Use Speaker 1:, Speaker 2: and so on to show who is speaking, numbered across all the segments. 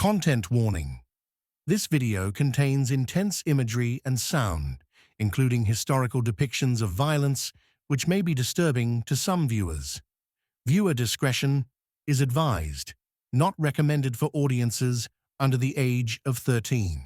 Speaker 1: Content warning. This video contains intense imagery and sound, including historical depictions of violence, which may be disturbing to some viewers. Viewer discretion is advised, not recommended for audiences under the age of 13.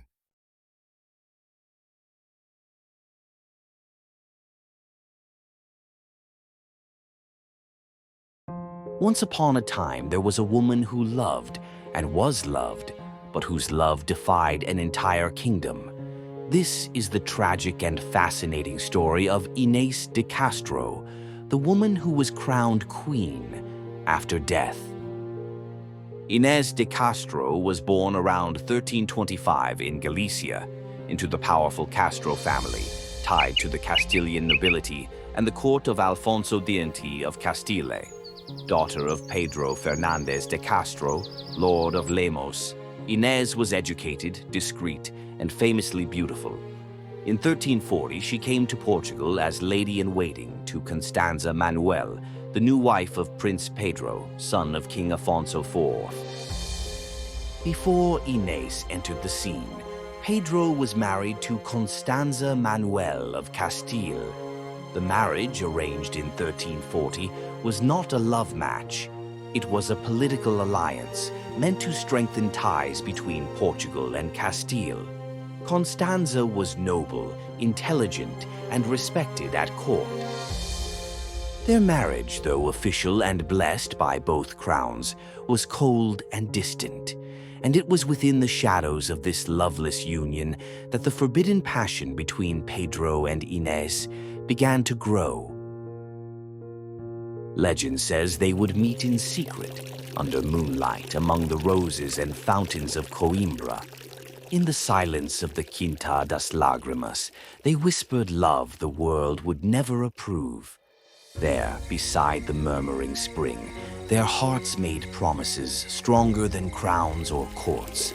Speaker 2: Once upon a time, there was a woman who loved and was loved, but whose love defied an entire kingdom. This is the tragic and fascinating story of Inês de Castro, the woman who was crowned queen after death. Inês de Castro was born around 1325 in Galicia into the powerful Castro family, tied to the Castilian nobility and the court of Alfonso X of Castile. Daughter of Pedro Fernández de Castro, Lord of Lemos, Inés was educated, discreet, and famously beautiful. In 1340, she came to Portugal as lady-in-waiting to Constanza Manuel, the new wife of Prince Pedro, son of King Afonso IV. Before Inés entered the scene, Pedro was married to Constanza Manuel of Castile. The marriage, arranged in 1340, was not a love match. It was a political alliance meant to strengthen ties between Portugal and Castile. Constanza was noble, intelligent, and respected at court. Their marriage, though official and blessed by both crowns, was cold and distant, and it was within the shadows of this loveless union that the forbidden passion between Pedro and Inés began to grow. Legend says they would meet in secret, under moonlight, among the roses and fountains of Coimbra. In the silence of the Quinta das Lágrimas, they whispered love the world would never approve. There, beside the murmuring spring, their hearts made promises stronger than crowns or courts,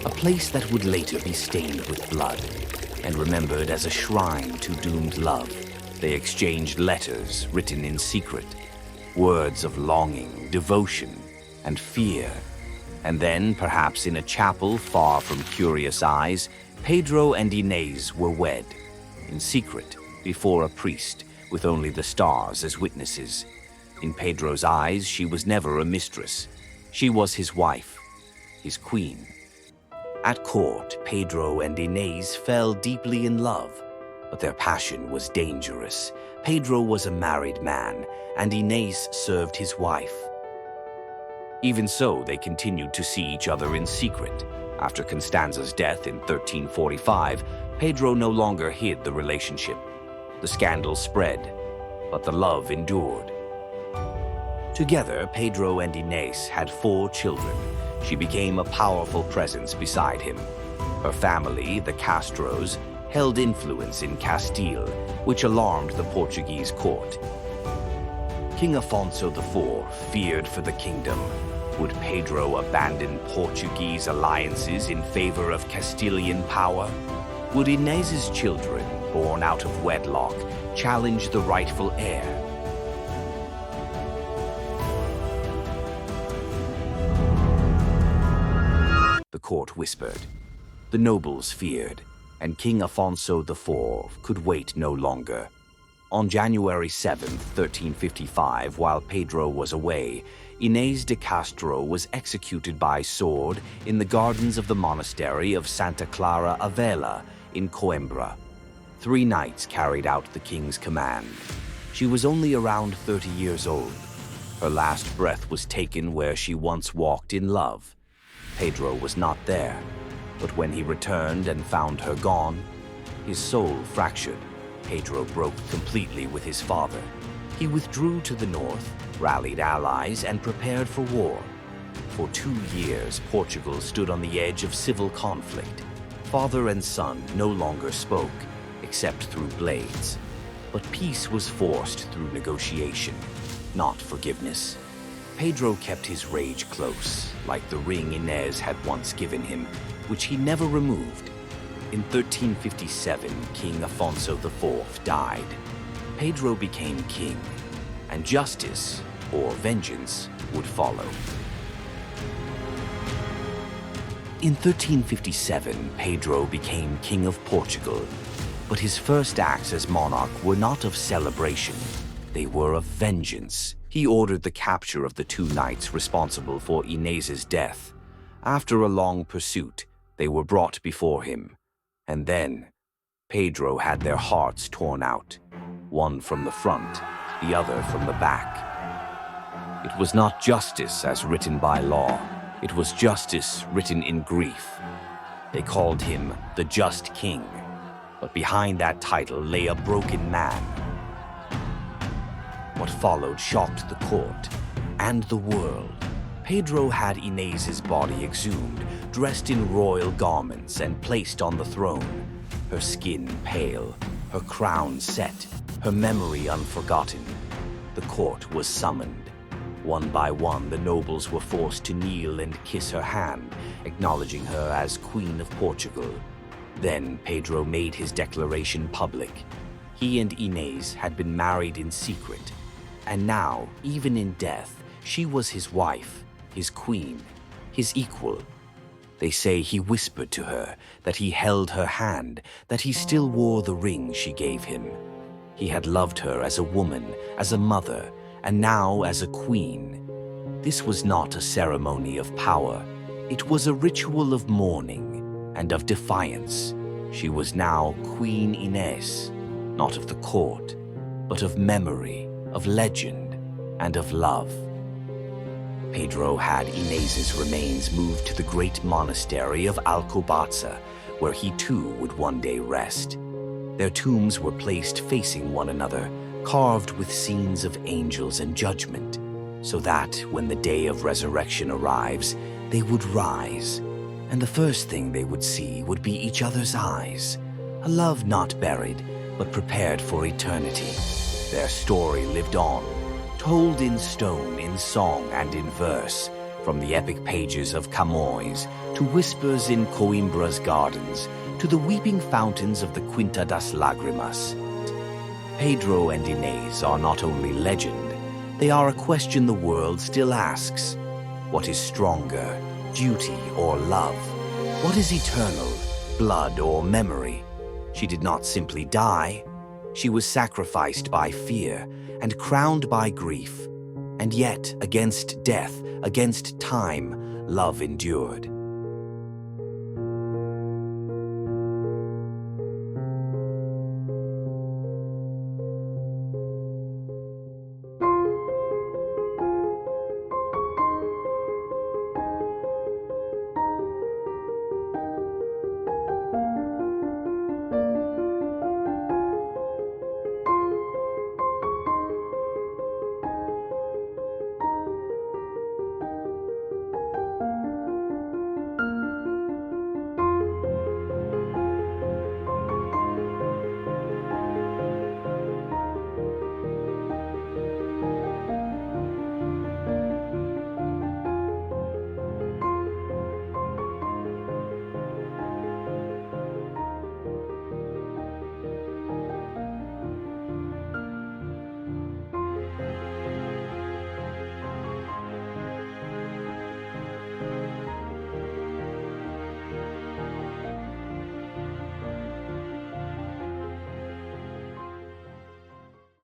Speaker 2: a place that would later be stained with blood and remembered as a shrine to doomed love. They exchanged letters written in secret, words of longing, devotion, and fear. And then, perhaps in a chapel far from curious eyes, Pedro and Inés were wed, in secret, before a priest, with only the stars as witnesses. In Pedro's eyes, she was never a mistress. She was his wife, his queen. At court, Pedro and Inés fell deeply in love, but their passion was dangerous. Pedro was a married man, and Inés served his wife. Even so, they continued to see each other in secret. After Constanza's death in 1345, Pedro no longer hid the relationship. The scandal spread, but the love endured. Together, Pedro and Inés had 4 children. She became a powerful presence beside him. Her family, the Castros, held influence in Castile, which alarmed the Portuguese court. King Afonso IV feared for the kingdom. Would Pedro abandon Portuguese alliances in favor of Castilian power? Would Inés's children, born out of wedlock, challenge the rightful heir? The court whispered. The nobles feared, and King Afonso IV could wait no longer. On January 7, 1355, while Pedro was away, Inés de Castro was executed by sword in the gardens of the monastery of Santa Clara a Vela in Coimbra. 3 knights carried out the king's command. She was only around 30 years old. Her last breath was taken where she once walked in love. Pedro was not there, but when he returned and found her gone, his soul fractured. Pedro broke completely with his father. He withdrew to the north, rallied allies, and prepared for war. For 2 years, Portugal stood on the edge of civil conflict. Father and son no longer spoke, except through blades. But peace was forced through negotiation, not forgiveness. Pedro kept his rage close, like the ring Inés had once given him, which he never removed. In 1357, King Afonso IV died. Pedro became king, and justice, or vengeance, would follow. In 1357, Pedro became King of Portugal, but his first acts as monarch were not of celebration, they were of vengeance. He ordered the capture of the two knights responsible for Inés's death. After a long pursuit, they were brought before him, and then Pedro had their hearts torn out, one from the front, the other from the back. It was not justice as written by law, it was justice written in grief. They called him the Just King, but behind that title lay a broken man. What followed shocked the court and the world. Pedro had Inés's body exhumed, dressed in royal garments and placed on the throne, her skin pale, her crown set, her memory unforgotten. The court was summoned. One by one, the nobles were forced to kneel and kiss her hand, acknowledging her as Queen of Portugal. Then Pedro made his declaration public. He and Inés had been married in secret, and now, even in death, she was his wife, his queen, his equal. They say he whispered to her, that he held her hand, that he still wore the ring she gave him. He had loved her as a woman, as a mother, and now as a queen. This was not a ceremony of power. It was a ritual of mourning and of defiance. She was now Queen Inés, not of the court, but of memory, of legend, and of love. Pedro had Inés's remains moved to the great monastery of Alcobaça, where he too would one day rest. Their tombs were placed facing one another, carved with scenes of angels and judgment, so that when the day of resurrection arrives, they would rise, and the first thing they would see would be each other's eyes, a love not buried, but prepared for eternity. Their story lived on, told in stone, in song, and in verse, from the epic pages of Camões to whispers in Coimbra's gardens, to the weeping fountains of the Quinta das Lágrimas. Pedro and Inés are not only legend, they are a question the world still asks. What is stronger, duty or love? What is eternal, blood or memory? She did not simply die. She was sacrificed by fear and crowned by grief. And yet, against death, against time, love endured.